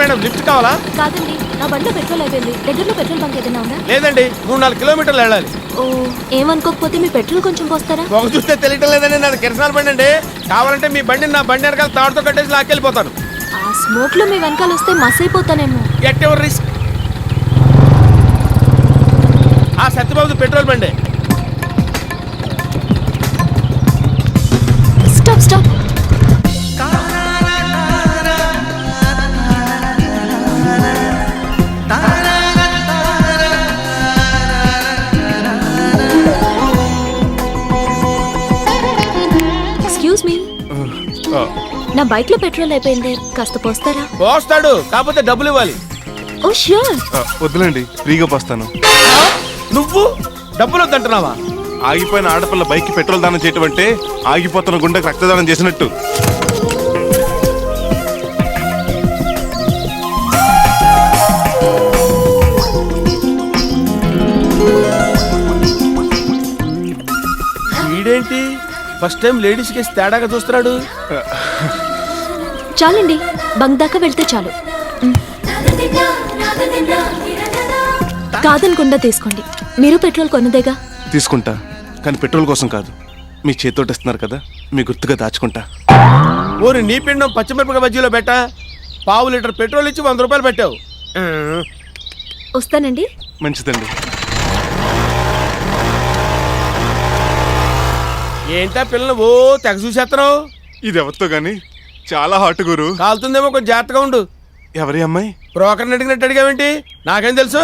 Madam lift కావాలా? కాదండి, నా బండిలో పెట్రోల్ అయిపోయింది. దగ్గరలో పెట్రోల్ బంక్ ఏదైనా ఉందా? లేదండి, 3-4 కిలోమీటర్లు వెళ్ళాలి. ఓ, ఏమనుకోకపోతే మీ పెట్రోల్ కొంచెం పోస్తారా? ఒక చూస్తే తెలియటం లేదండి, నాది కిరసనాల బండి అండి. కావాలంటే మీ బండిని నా బండి వెనకాల తాడుతో కట్టేసి లాక్కెళ్ళిపోతాను. ఆ స్మోక్ లో మీ వెనకాల వస్తే మస్ అయిపోతానేమో. At ever risk. ఆ సత్యబాబు పెట్రోల్ బండి. Stop stop. ఎక్స్క్యూజ్ మీ, నా బైక్ లో పెట్రోల్ అయిపోయింది, కాస్త పోస్తారా? పోస్తాడు, కాకపోతే డబ్బులు ఇవ్వాలి. ఓ ష్యూర్. వద్దులేండి, ఫ్రీగా పోస్తాను. నువ్వు డబ్బులు వద్దంటున్నావా? ఆగిపోయిన ఆడపిల్ల బైక్ కి పెట్రోల్ దానం చేయటం అంటే ఆగిపోతున్న గుండెకి రక్తదానం చేసినట్టు. వీడేంటి ఫస్ట్ టైం లేడీస్ కి తేడాగా చూస్తున్నాడు? చాలండి, బంక్ దాకా వెళ్తే చాలు. కాదనకుండా తీసుకోండి, మీరు పెట్రోల్ కొన్నదేగా. తీసుకుంటా, కానీ పెట్రోల్ కోసం కాదు. మీ చేతితోటి ఇస్తున్నారు కదా, మీ గుర్తుగా దాచుకుంటా. ఓరి నీ పిండం పచ్చిమిరపకాయ బజ్జీలో పెట్టా. 1/2 లీటర్ పెట్రోల్ ఇచ్చి 100 రూపాయలు పెట్టావు. వస్తానండి. మంచిదండి. ఏంటా పిల్లలు ఓ తెగ చూసేస్తున్నావు? ఇది ఎవరితో గాని చాలా హాట్ గురు. కాలుతుందేమో, కొంచెం జాగ్రత్తగా ఉండు. ఎవరి అమ్మాయి? బ్రోకర్ని అడిగినట్టు అడిగావేంటి? నాకేం తెలుసు?